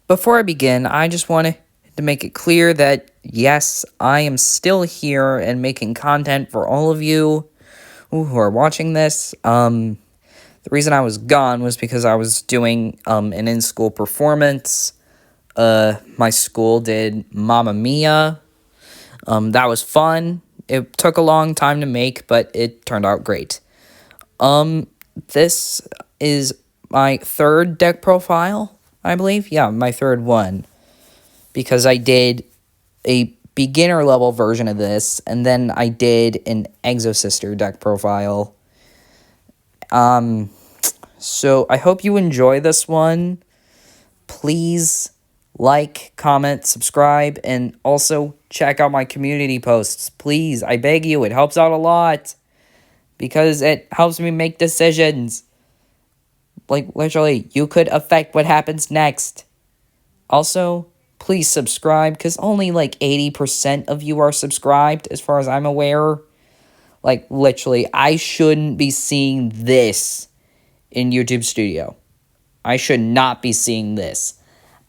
Before I begin, I just wanted to make it clear that yes, I am still here and making content for all of you who are watching this. The reason I was gone was because I was doing an in-school performance. My school did Mamma Mia. That was fun. It took a long time to make, but it turned out great. This is my third deck profile, I believe. Yeah, my third one. Because I did a beginner level version of this, and then I did an Exosister deck profile. So I hope you enjoy this one. Please like, comment, subscribe, and also check out my community posts. Please, I beg you, it helps out a lot. Because it helps me make decisions. Like, literally, you could affect what happens next. Also, please subscribe, because only like 80% of you are subscribed, as far as I'm aware. Like, literally, I shouldn't be seeing this in YouTube Studio. I should not be seeing this.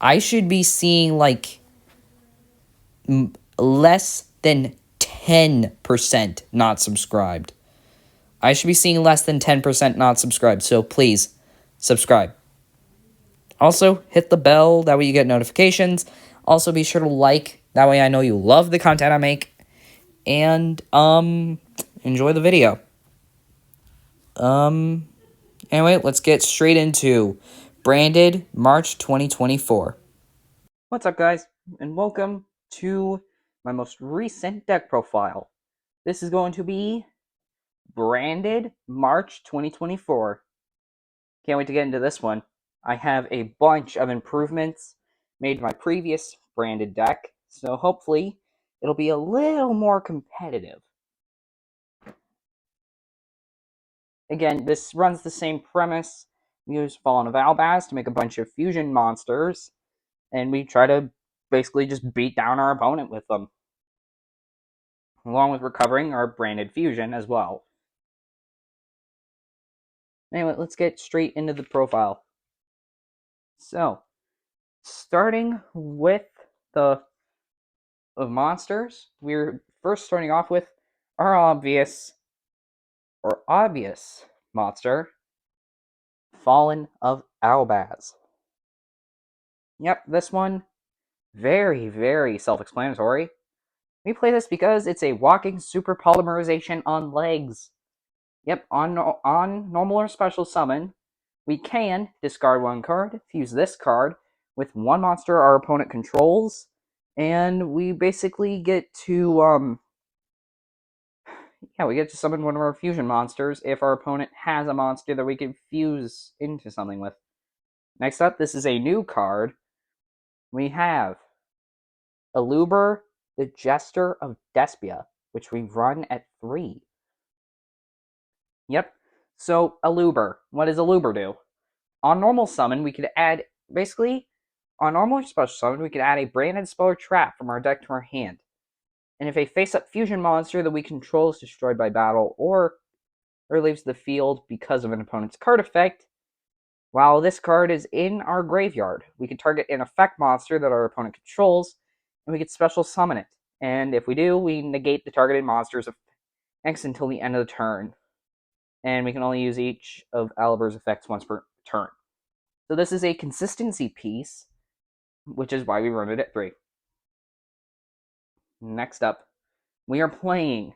I should be seeing, like, less than 10% not subscribed. I should be seeing less than 10% not subscribed, so please, subscribe. Also, hit the bell, that way you get notifications. Also, be sure to like, that way I know you love the content I make. And, enjoy the video. Anyway, let's get straight into Branded March 2024. What's up, guys, and welcome to my most recent deck profile. This is going to be Branded March 2024. Can't wait to get into this one. I have a bunch of improvements made to my previous branded deck, so hopefully it'll be a little more competitive. Again, this runs the same premise. We use Fallen of Albaz to make a bunch of fusion monsters, and we try to basically just beat down our opponent with them, along with recovering our branded fusion as well. Anyway, let's get straight into the profile. So, starting with the monsters, we're first starting off with our obvious monster, Fallen of Albaz. Yep, this one, very, very self-explanatory. We play this because it's a walking super polymerization on legs. Yep, on normal or special summon, we can discard one card, fuse this card with one monster our opponent controls, and we basically get to, we get to summon one of our fusion monsters if our opponent has a monster that we can fuse into something with. Next up, this is a new card. We have Aluber, the Jester of Despia, which we run at 3. Yep, so Aluber. What does Aluber do? On normal summon, we could add, basically, on normal or special summon, we could add a branded spell or trap from our deck to our hand. And if a face-up fusion monster that we control is destroyed by battle or leaves the field because of an opponent's card effect, while this card is in our graveyard, we can target an effect monster that our opponent controls, and we can special summon it. And if we do, we negate the targeted monster's effects until the end of the turn. And we can only use each of Aluber's effects once per turn. So this is a consistency piece, which is why we run it at 3. Next up, we are playing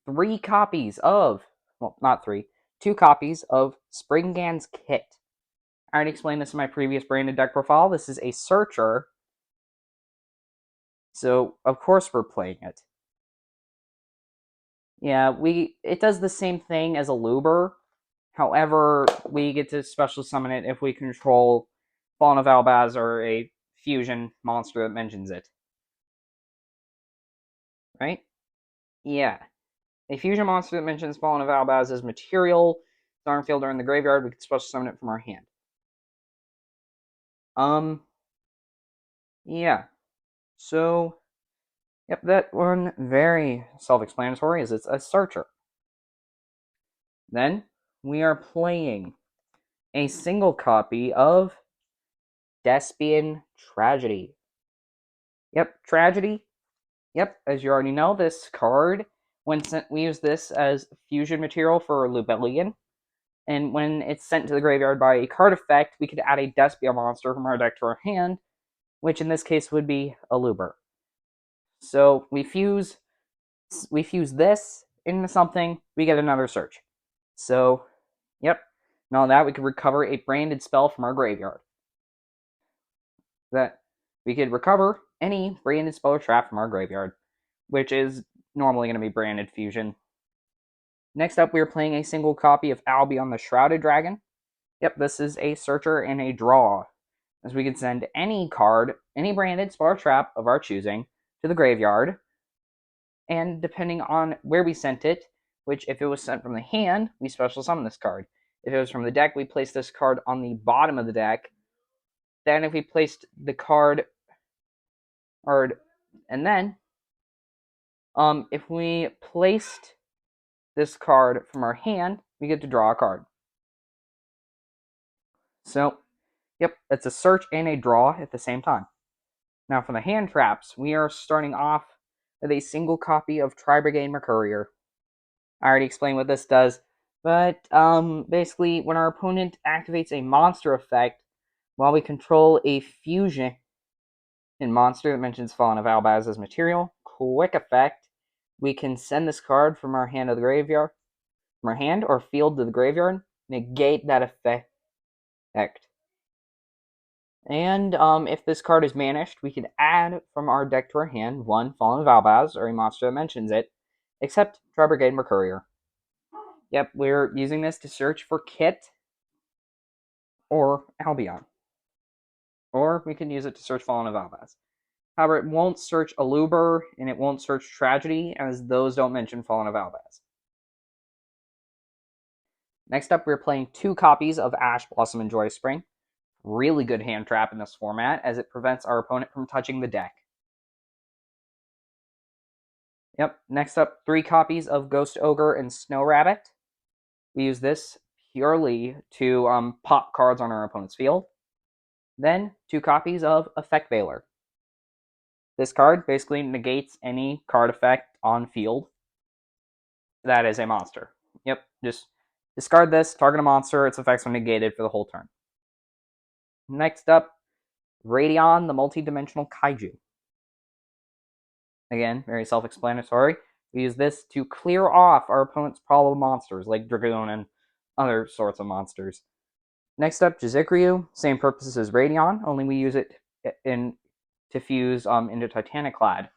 3 copies of, well, not 3, 2 copies of Springgan's Kit. I already explained this in my previous branded deck profile. This is a searcher, so of course we're playing it. Yeah, it does the same thing as Aluber. However, we get to special summon it if we control Fallen of Albaz or a fusion monster that mentions it. Right? Yeah. A fusion monster that mentions Fallen of Albaz as material, Darnfield, or in the graveyard, we can special summon it from our hand. Yeah. So, yep, that one, very self-explanatory, as it's a searcher. Then, we are playing a single copy of Despian Tragedy. Yep, Tragedy. Yep, as you already know, this card, when sent, we use this as fusion material for Lubellion. And when it's sent to the graveyard by a card effect, we could add a Despia monster from our deck to our hand, which in this case would be a Luber. So we fuse this into something, we get another search. So, yep, and all that, we could recover a branded spell from our graveyard. That we could recover any branded spell or trap from our graveyard, which is normally going to be branded fusion. Next up, we are playing a single copy of Albion the Shrouded Dragon. Yep, this is a searcher and a draw, as we can send any card, any branded spell or trap of our choosing, to the graveyard, and depending on where we sent it, which if it was sent from the hand, we special summon this card. If it was from the deck, we place this card on the bottom of the deck. Then if we placed the card, and then, if we placed this card from our hand, we get to draw a card. So, yep, it's a search and a draw at the same time. Now for the hand traps, we are starting off with a single copy of Tri-Brigade Mercourier. I already explained what this does, but basically when our opponent activates a monster effect, while we control a fusion monster that mentions Fallen of Albaz as material, quick effect, we can send this card from our hand to the graveyard, from our hand or field to the graveyard, negate that effect. And if this card is banished, we can add from our deck to our hand one Fallen of Albaz, or a monster that mentions it, except Tri-Brigade Mercourier. Yep, we're using this to search for Kit or Albion. Or we can use it to search Fallen of Albaz. However, it won't search Aluber, and it won't search Tragedy, as those don't mention Fallen of Albaz. Next up, we're playing 2 copies of Ash Blossom and Joyous Spring. Really good hand trap in this format, as it prevents our opponent from touching the deck. Yep, next up, 3 copies of Ghost Ogre and Snow Rabbit. We use this purely to pop cards on our opponent's field. Then, 2 copies of Effect Veiler. This card basically negates any card effect on field that is a monster. Yep, just discard this, target a monster, its effects are negated for the whole turn. Next up, Radion, the Multi-Dimensional Kaiju. Again, very self-explanatory. We use this to clear off our opponent's problem monsters, like Dragoon and other sorts of monsters. Next up, Jizikiryu, same purpose as Radion, only we use it to fuse into Titaniclad,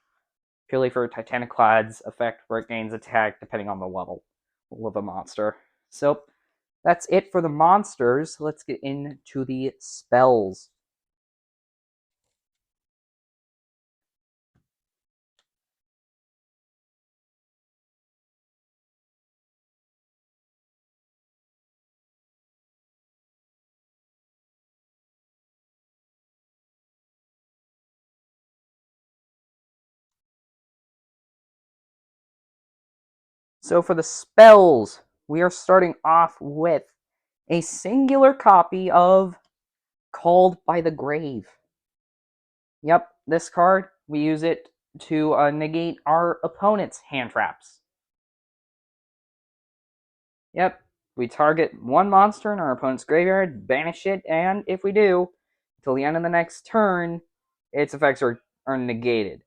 purely for Titaniclad's effect where it gains attack depending on the level of a monster. So that's it for the monsters. Let's get into the spells. So for the spells, we are starting off with a singular copy of Called by the Grave. Yep, this card, we use it to negate our opponent's hand traps. Yep, we target one monster in our opponent's graveyard, banish it, and if we do, until the end of the next turn, its effects are negated.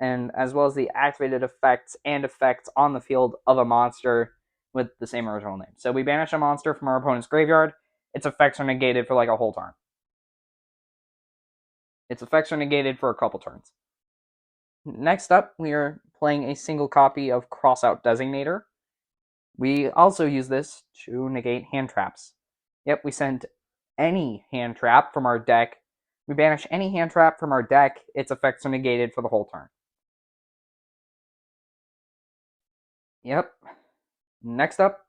And as well as the activated effects and effects on the field of a monster with the same original name. So we banish a monster from our opponent's graveyard, its effects are negated for like a whole turn. Its effects are negated for a couple turns. Next up, we are playing a single copy of Crossout Designator. We also use this to negate hand traps. Yep, we send any hand trap from our deck. We banish any hand trap from our deck, its effects are negated for the whole turn. Yep. Next up,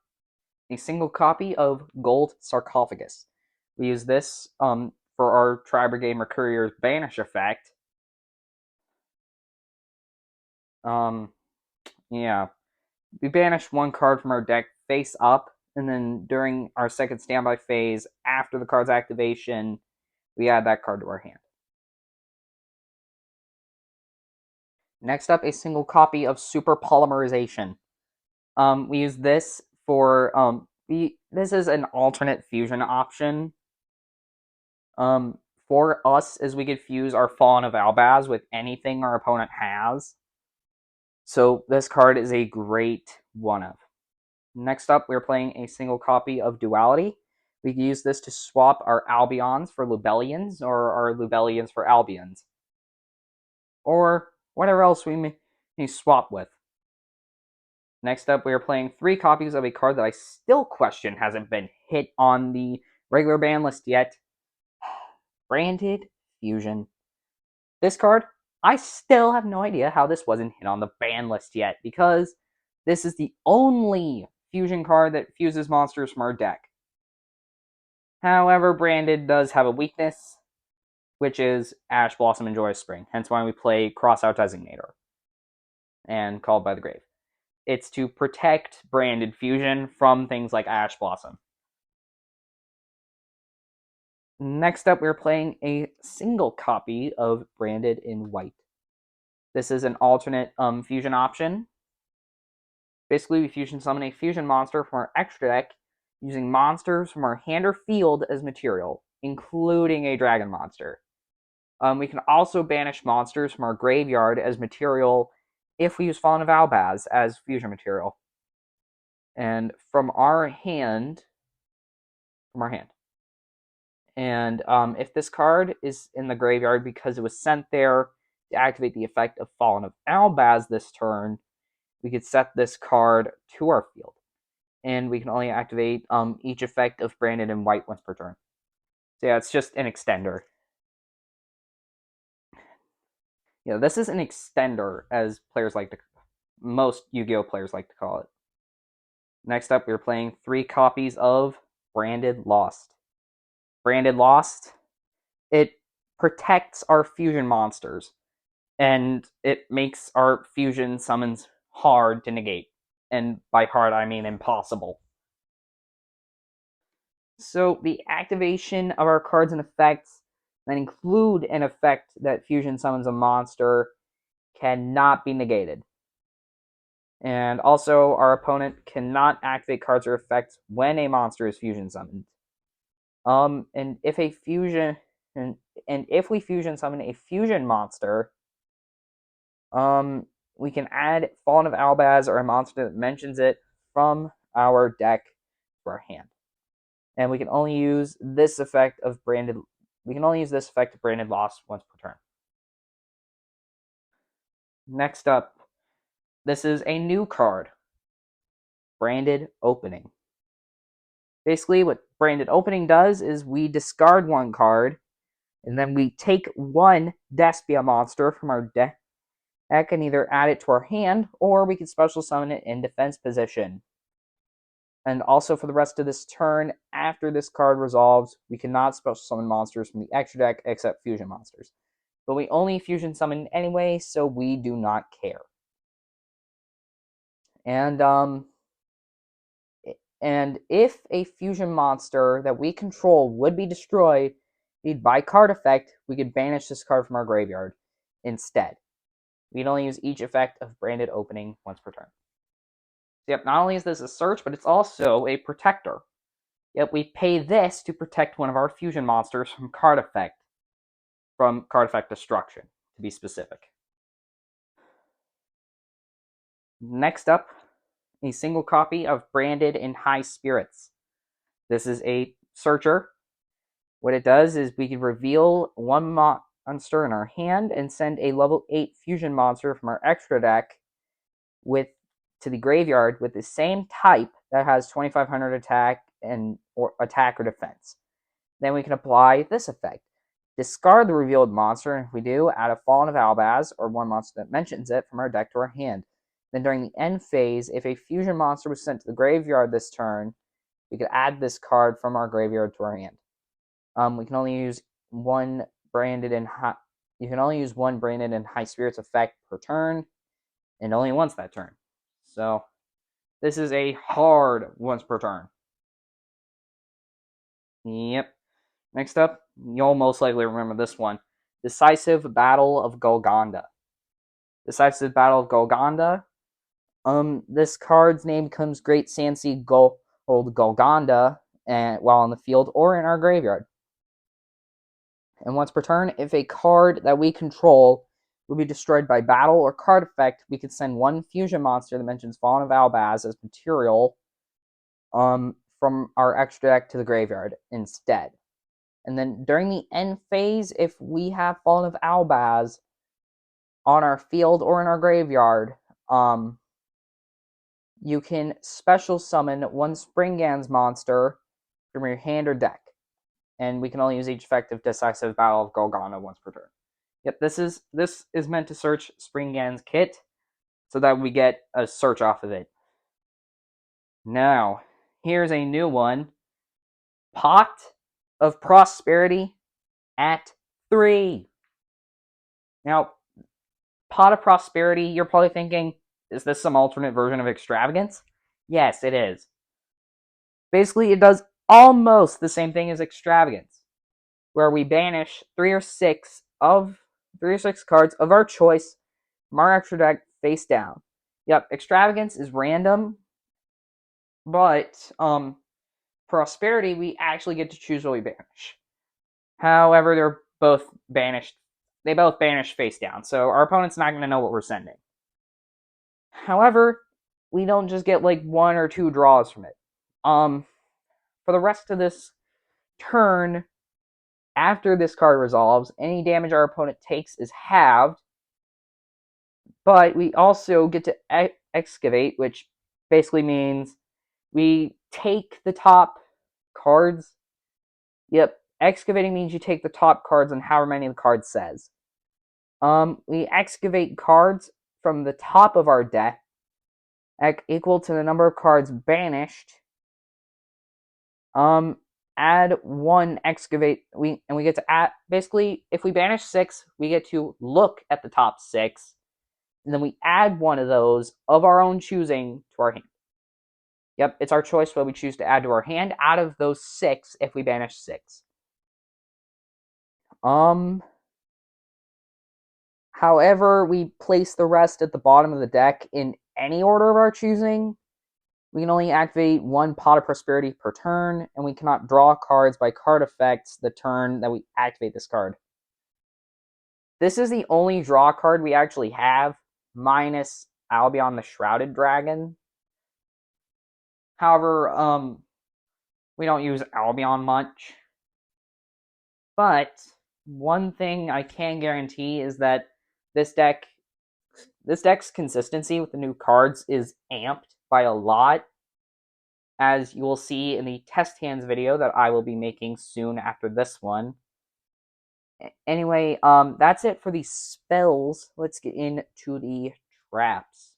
a single copy of Gold Sarcophagus. We use this for our Tri-Brigade Mercourier's banish effect. Yeah. We banish one card from our deck face up, and then during our second standby phase, after the card's activation, we add that card to our hand. Next up, a single copy of Super Polymerization. We use this for this is an alternate fusion option. For us, is we could fuse our Fallen of Albaz with anything our opponent has. So this card is a great one of. Next up, we're playing a single copy of Duality. We can use this to swap our Albions for Lubellians, or our Lubellians for Albions, or whatever else we may swap with. Next up, we are playing 3 copies of a card that I still question hasn't been hit on the regular ban list yet. Branded Fusion. This card, I still have no idea how this wasn't hit on the ban list yet, because this is the only fusion card that fuses monsters from our deck. However, Branded does have a weakness, which is Ash Blossom and Joyous Spring, hence why we play Crossout Designator and Called by the Grave. It's to protect Branded Fusion from things like Ash Blossom. Next up, we're playing a single copy of Branded in White. This is an alternate fusion option. Basically, we fusion summon a fusion monster from our extra deck using monsters from our hand or field as material, including a dragon monster. We can also banish monsters from our graveyard as material if we use Fallen of Albaz as fusion material. And from our hand. And if this card is in the graveyard because it was sent there to activate the effect of Fallen of Albaz this turn, we could set this card to our field. And we can only activate each effect of Branded in White once per turn. So yeah, it's just an extender. Yeah, this is an extender, as most Yu-Gi-Oh players like to call it. Next up, we're playing 3 copies of Branded Lost. Branded Lost, it protects our fusion monsters, and it makes our fusion summons hard to negate. And by hard, I mean impossible. So the activation of our cards and effects that include an effect that fusion summons a monster cannot be negated. And also, our opponent cannot activate cards or effects when a monster is fusion summoned. And if a fusion and if we fusion summon a fusion monster, we can add Fallen of Albaz or a monster that mentions it from our deck to our hand. And we can only use this effect of Branded. We can only use this effect of Branded Lost once per turn. Next up, this is a new card, Branded Opening. Basically, what Branded Opening does is we discard 1 card, and then we take 1 Despia monster from our deck and either add it to our hand, or we can special summon it in defense position. And also for the rest of this turn, after this card resolves, we cannot special summon monsters from the extra deck except fusion monsters. But we only fusion summon anyway, so we do not care. And if a fusion monster that we control would be destroyed by card effect, we could banish this card from our graveyard instead. We can only use each effect of Branded Opening once per turn. So yep, not only is this a search, but it's also a protector. Yep, we pay this to protect one of our fusion monsters from card effect destruction, to be specific. Next up, a single copy of Branded in High Spirits. This is a searcher. What it does is we can reveal 1 monster in our hand and send a level 8 fusion monster from our extra deck to the graveyard with the same type that has 2500 attack or attack or defense. Then we can apply this effect. Discard the revealed monster, and if we do, add a Fallen of Albaz or 1 monster that mentions it from our deck to our hand. Then during the end phase, if a fusion monster was sent to the graveyard this turn, we could add this card from our graveyard to our hand. We can only use 1 Branded in high. You can only use 1 Branded in High Spirits effect per turn, and only once that turn. So this is a hard once per turn. Yep. Next up, you'll most likely remember this one. Decisive Battle of Golconda. Decisive Battle of Golconda. This card's name becomes Great Sansi Gold Golconda while on the field or in our graveyard. And once per turn, if a card that we control will be destroyed by battle or card effect, we could send one fusion monster that mentions Fallen of Albaz as material from our extra deck to the graveyard instead. And then during the end phase, if we have Fallen of Albaz on our field or in our graveyard, you can special summon one Springans monster from your hand or deck. And we can only use each effect of Decisive Battle of Golconda once per turn. Yep, this is meant to search Springans kit so that we get a search off of it. Now, here's a new one. Pot of Prosperity at 3. Now, Pot of Prosperity, you're probably thinking, is this some alternate version of Extravagance? Yes, it is. Basically, it does almost the same thing as Extravagance, where we banish 3 or 6 cards of our choice from our extra deck face down. Yep, Extravagance is random, but Prosperity, we actually get to choose what we banish. However, they're both banished. They both banish face down, so our opponent's not going to know what we're sending. However, we don't just get like 1 or 2 draws from it. For the rest of this turn, after this card resolves, any damage our opponent takes is halved. But we also get to excavate, which basically means we take the top cards. Yep, excavating means you take the top cards on however many the card says. We excavate cards from the top of our deck equal to the number of cards banished. Add 1 excavate. We get to add, basically, if we banish 6, we get to look at the top 6, and then we add 1 of those of our own choosing to our hand. Yep, it's our choice what we choose to add to our hand out of those 6 if we banish 6. However, we place the rest at the bottom of the deck in any order of our choosing. We can only activate 1 Pot of Prosperity per turn, and we cannot draw cards by card effects the turn that we activate this card. This is the only draw card we actually have, minus Albion the Shrouded Dragon. However, we don't use Albion much. But one thing I can guarantee is that this deck's consistency with the new cards is amped by a lot, as you will see in the test hands video that I will be making soon after this one. Anyway, that's it for the spells. Let's get into the traps.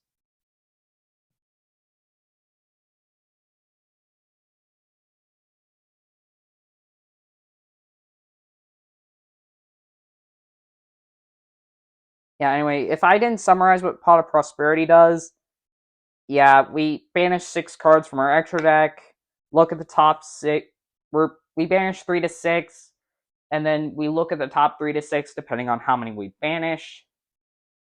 Yeah, anyway, if I didn't summarize what Pot of Prosperity does, yeah, we banish 6 cards from our extra deck, look at the top 6, we banish 3 to 6, and then we look at the top 3 to 6 depending on how many we banish.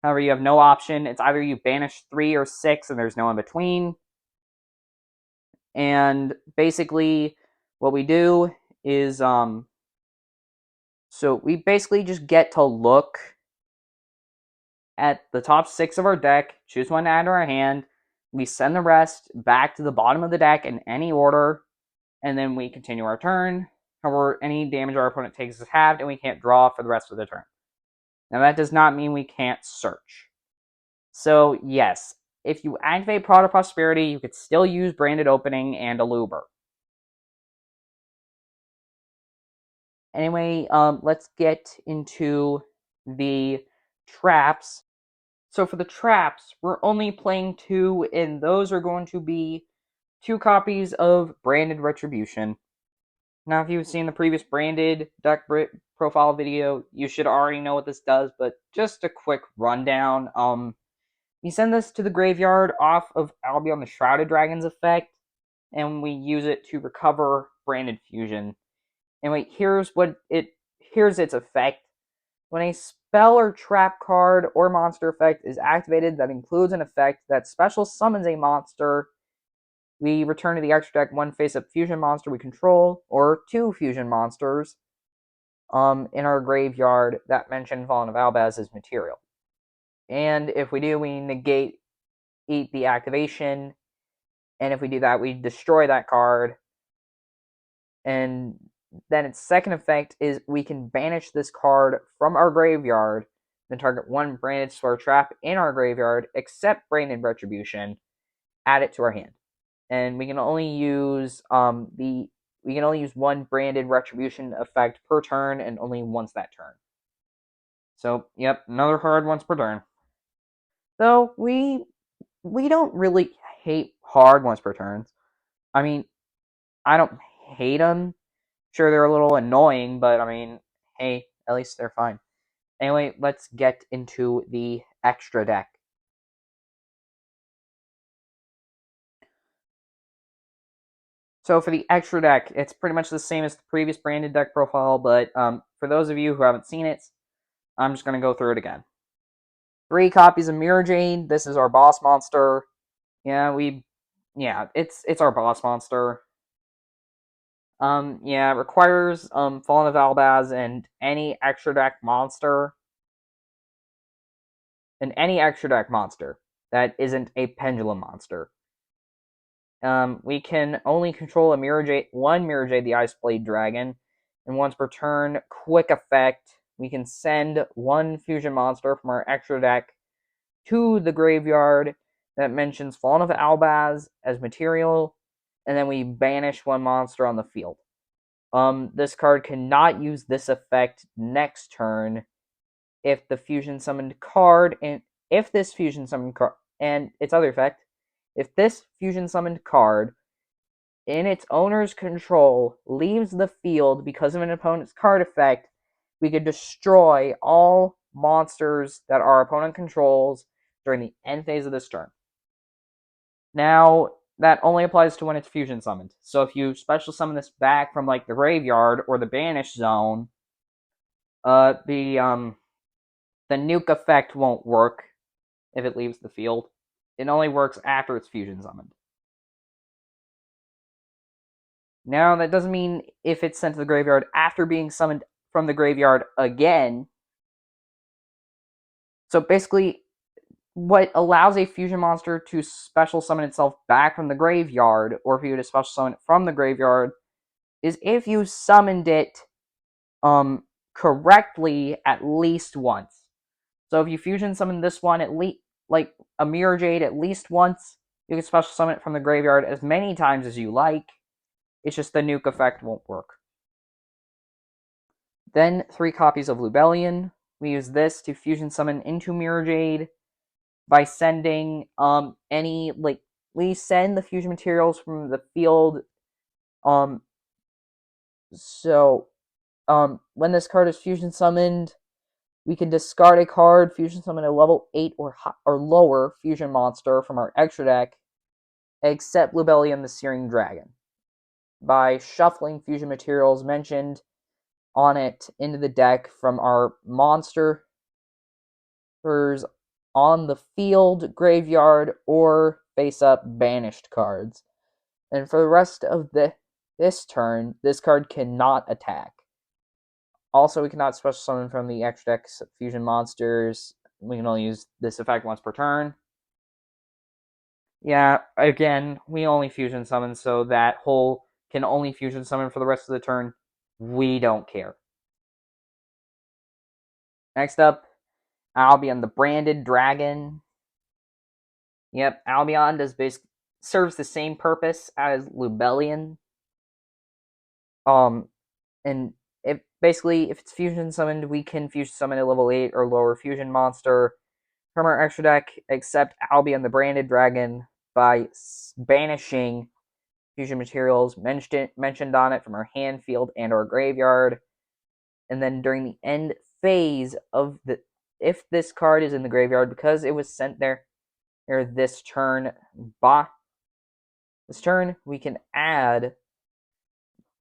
However, you have no option. It's either you banish 3 or 6 and there's no in between. And basically what we do is so we basically just get to look at the top 6 of our deck, choose one to add to our hand, we send the rest back to the bottom of the deck in any order, and then we continue our turn. However, any damage our opponent takes is halved, and we can't draw for the rest of the turn. Now, that does not mean we can't search. So, yes, if you activate Pot of Prosperity, you could still use Branded Opening and Aluber. Anyway, let's get into the traps. So for the traps, we're only playing 2, and those are going to be 2 copies of Branded Retribution. Now, if you've seen the previous Branded deck profile video, you should already know what this does, but just a quick rundown. We send this to the graveyard off of Albion the Shrouded Dragon's effect, and we use it to recover Branded Fusion. And wait, here's its effect. When a spell or trap card or monster effect is activated that includes an effect that special summons a monster, we return to the extra deck one face-up fusion monster we control, or two fusion monsters in our graveyard that mention Fallen of Albaz as material. And if we do, we negate the activation, and if we do that, we destroy that card. And then its second effect is we can banish this card from our graveyard, then target one branded spell trap in our graveyard, except Branded Retribution, add it to our hand. And we can only use one Branded Retribution effect per turn, and only once that turn. So, yep, another card once per turn. So we don't really hate hard once per turns. I mean, I don't hate them. Sure, they're a little annoying, but I mean, hey, at least they're fine. Anyway, let's get into the extra deck. So for the extra deck, it's pretty much the same as the previous branded deck profile, but for those of you who haven't seen it, I'm just going to go through it again. 3 copies of Mirror Jade. This is our boss monster. Yeah, it's our boss monster. Yeah, it requires Fallen of Albaz and any extra deck monster. And any extra deck monster that isn't a pendulum monster. We can only control one Mirror Jade, the Ice Blade Dragon, and once per turn, quick effect, we can send one fusion monster from our extra deck to the graveyard that mentions Fallen of Albaz as material, and then we banish one monster on the field. This card cannot use this effect next turn if the fusion summoned card and if this fusion summoned card and its other effect, if this fusion summoned card in its owner's control leaves the field because of an opponent's card effect, we could destroy all monsters that our opponent controls during the end phase of this turn. Now, that only applies to when it's fusion summoned. So if you special summon this back from like the graveyard or the banish zone, the nuke effect won't work if it leaves the field. It only works after it's fusion summoned. Now, that doesn't mean if it's sent to the graveyard after being summoned from the graveyard again. So basically, what allows a fusion monster to special summon itself back from the graveyard, or for you to special summon it from the graveyard, is if you summoned it correctly at least once. So if you fusion summon this one at least, like a Mirror Jade, at least once, you can special summon it from the graveyard as many times as you like. It's just the nuke effect won't work. Then 3 copies of Lubellion. We use this to fusion summon into Mirror Jade by sending we send the fusion materials from the field. When this card is fusion summoned, we can discard a card, fusion summon a level 8 or lower fusion monster from our extra deck, except Lubellion the Searing Dragon, by shuffling fusion materials mentioned on it into the deck from our monsters on the field, graveyard, or face-up banished cards. And for the rest of this turn, this card cannot attack. Also, we cannot special summon from the extra deck fusion monsters. We can only use this effect once per turn. Yeah, again, we only fusion summon, so that whole can only fusion summon for the rest of the turn. We don't care. Next up, Albion, the Branded Dragon. Yep, Albion serves the same purpose as Lubellion. And if it's fusion summoned, we can fusion summon a level 8 or lower fusion monster from our extra deck, except Albion, the Branded Dragon, by banishing fusion materials mentioned on it from our hand, field, and our graveyard. And then during the end phase of if this card is in the graveyard because it was sent there this turn, we can add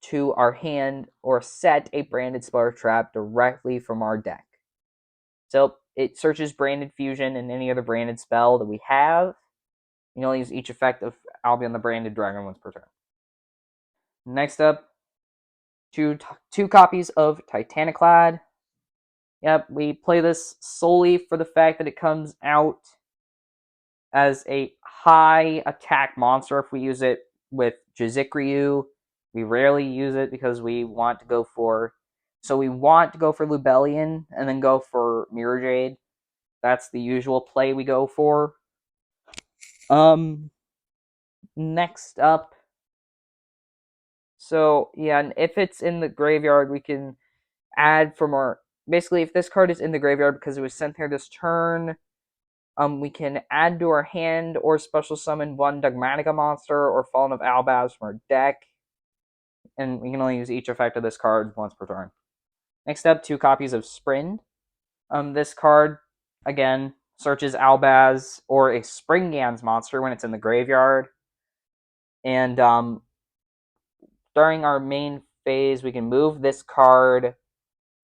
to our hand or set a branded spell trap directly from our deck. So it searches branded fusion and any other branded spell that we have. You can only use each effect of Albion the Branded Dragon once per turn. Next up, two copies of Titaniclad. Yep, we play this solely for the fact that it comes out as a high attack monster if we use it with Jizikiryu. We rarely use it because we want to go for Lubellion and then go for Mirror Jade. That's the usual play we go for. Next up, so yeah, and if it's in the graveyard, we can add from our, basically if this card is in the graveyard because it was sent there this turn, we can add to our hand or special summon one Dogmatika monster or Fallen of Albaz from our deck, and we can only use each effect of this card once per turn. Next up, two copies of Sprind. This card, again, searches Albaz or a Springans monster when it's in the graveyard, and during our main phase, we can move this card.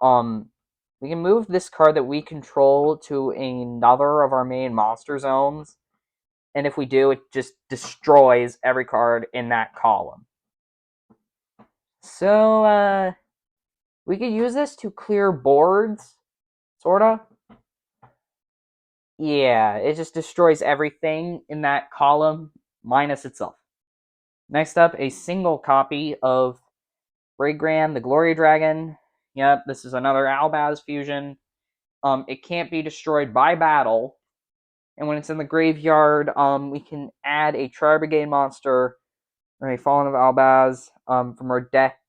We can move this card that we control to another of our main monster zones, and if we do, it just destroys every card in that column. So, we could use this to clear boards, sorta. Yeah, it just destroys everything in that column, minus itself. Next up, a single copy of Braygran the Glory Dragon. Yep, this is another Albaz fusion. It can't be destroyed by battle, and when it's in the graveyard, we can add a Tri-Brigade monster or a Fallen of Albaz from our deck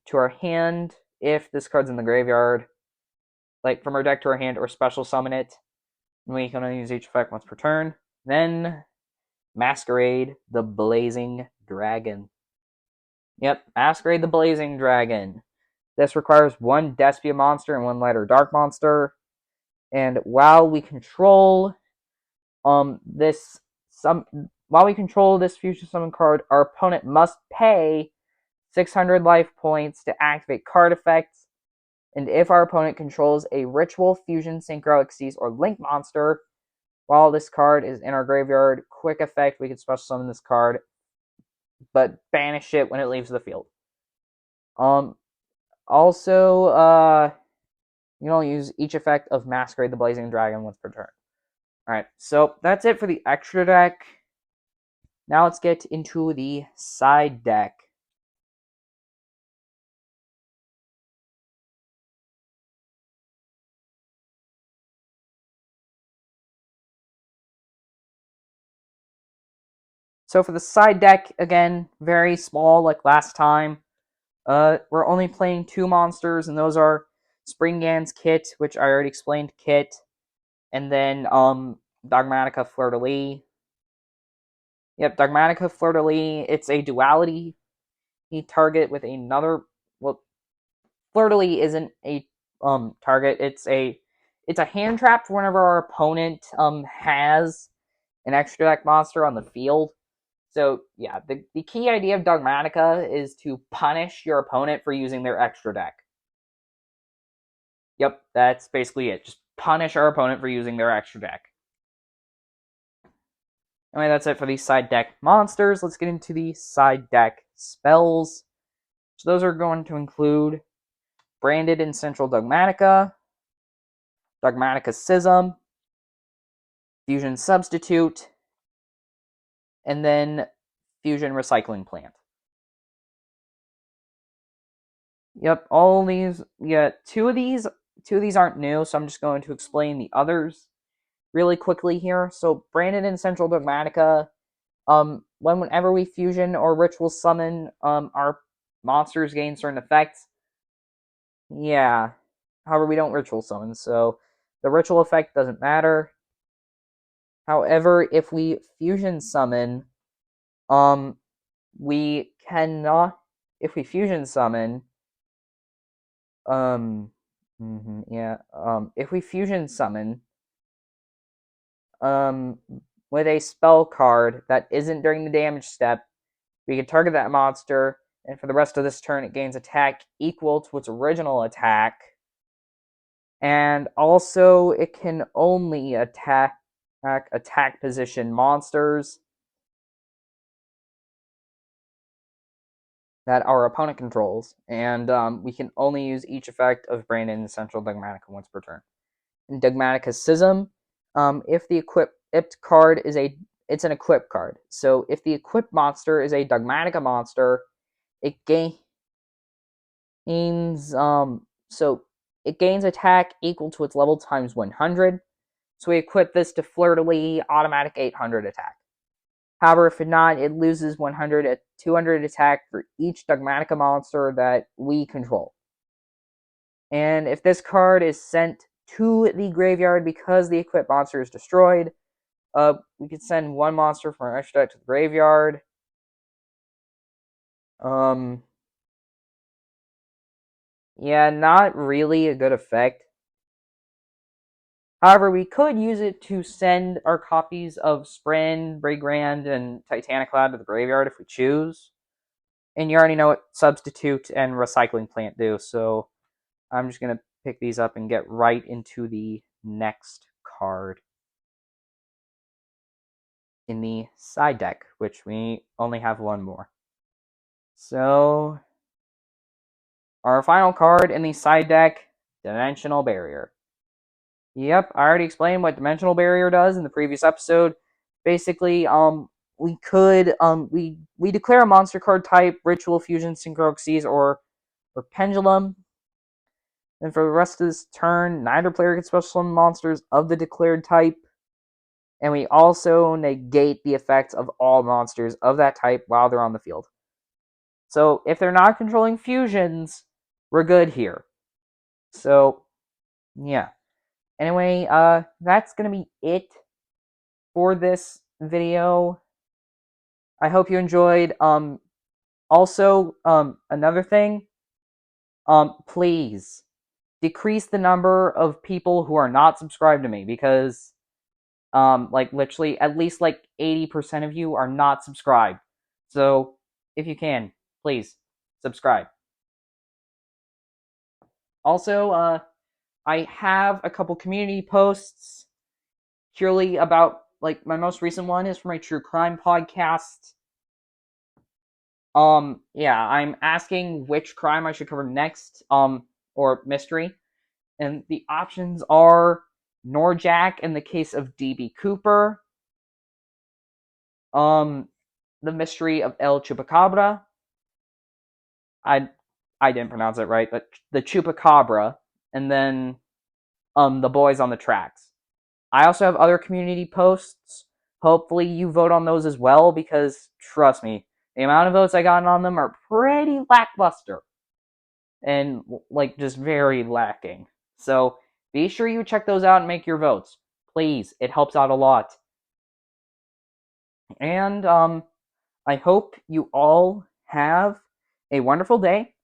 to our hand if this card's in the graveyard, like from our deck to our hand, or special summon it. And we can only use each effect once per turn. Then Masquerade the Blazing Dragon. Yep, Masquerade the Blazing Dragon. This requires one Despia monster and one light or dark monster. And while we control this fusion summon card, our opponent must pay 600 life points to activate card effects. And if our opponent controls a Ritual, Fusion, Synchro, Xyz, or Link monster, while this card is in our graveyard, quick effect, we can special summon this card, but banish it when it leaves the field. Also, you can only use each effect of Masquerade the Blazing Dragon once per turn. Alright, so that's it for the extra deck. Now let's get into the side deck. So for the side deck, again, very small like last time. We're only playing two monsters, and those are Springans Kit, which I already explained, Kit, and then Dogmatika Fleur-de-Lis. Yep, Dogmatika Fleur-de-Lis, it's a duality. You target with another, well, Fleur-de-Lis isn't a target, it's a hand trap for whenever our opponent has an extra deck monster on the field. So, yeah, the key idea of Dogmatika is to punish your opponent for using their extra deck. Yep, that's basically it. Just punish our opponent for using their extra deck. Anyway, that's it for the side deck monsters. Let's get into the side deck spells. So those are going to include Branded and Central Dogmatika, Dogmatika Schism, Fusion Substitute, and then Fusion Recycling Plant. Yep, all these, yeah, two of these aren't new, so I'm just going to explain the others really quickly here. So Branded and Central Dogmatika, whenever we fusion or ritual summon, our monsters gain certain effects. Yeah, however, we don't ritual summon, so the ritual effect doesn't matter. However, if we fusion summon, we cannot. If we fusion summon, if we fusion summon, with a spell card that isn't during the damage step, we can target that monster, and for the rest of this turn, it gains attack equal to its original attack. And also, it can only attack position monsters that our opponent controls, and we can only use each effect of Brandon Central Dogmatica once per turn. In Dogmatica Schism, if the equipped card is it's an equipped card. So if the equipped monster is a Dogmatica monster, it gains it gains attack equal to its level times 100. So we equip this to Fleur-de-Lis, automatic 800 attack. However, if not, it loses 100 at 200 attack for each Dogmatica monster that we control. And if this card is sent to the graveyard because the equipped monster is destroyed, we could send one monster from our extra deck to the graveyard. Yeah, not really a good effect. However, we could use it to send our copies of Spren, Brigand, and Titaniclad to the graveyard if we choose. And you already know what Substitute and Recycling Plant do, so I'm just going to pick these up and get right into the next card in the side deck, which we only have one more. So, our final card in the side deck, Dimensional Barrier. Yep, I already explained what Dimensional Barrier does in the previous episode. Basically, we could we declare a monster card type, Ritual Fusion, Synchro Xyz, or Pendulum. And for the rest of this turn, neither player can special summon monsters of the declared type. And we also negate the effects of all monsters of that type while they're on the field. So if they're not controlling fusions, we're good here. So, yeah. Anyway, that's going to be it for this video. I hope you enjoyed. Also, another thing, please decrease the number of people who are not subscribed to me, because like literally at least like 80% of you are not subscribed. So if you can, please subscribe. Also, I have a couple community posts purely about, like, my most recent one is for my true crime podcast. Yeah, I'm asking which crime I should cover next, or mystery. And the options are Norjack in the case of DB Cooper, the mystery of El Chupacabra. I didn't pronounce it right, but the Chupacabra, and then the boys on the tracks. I also have other community posts. Hopefully you vote on those as well, because trust me, the amount of votes I got on them are pretty lackluster. And, like, just very lacking. So be sure you check those out and make your votes. Please, it helps out a lot. And I hope you all have a wonderful day.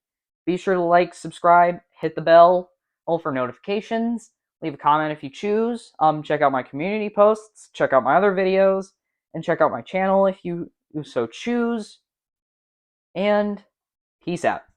Be sure to like, subscribe, hit the bell, all for notifications. Leave a comment if you choose. Check out my community posts, check out my other videos, and check out my channel if you so choose. And peace out.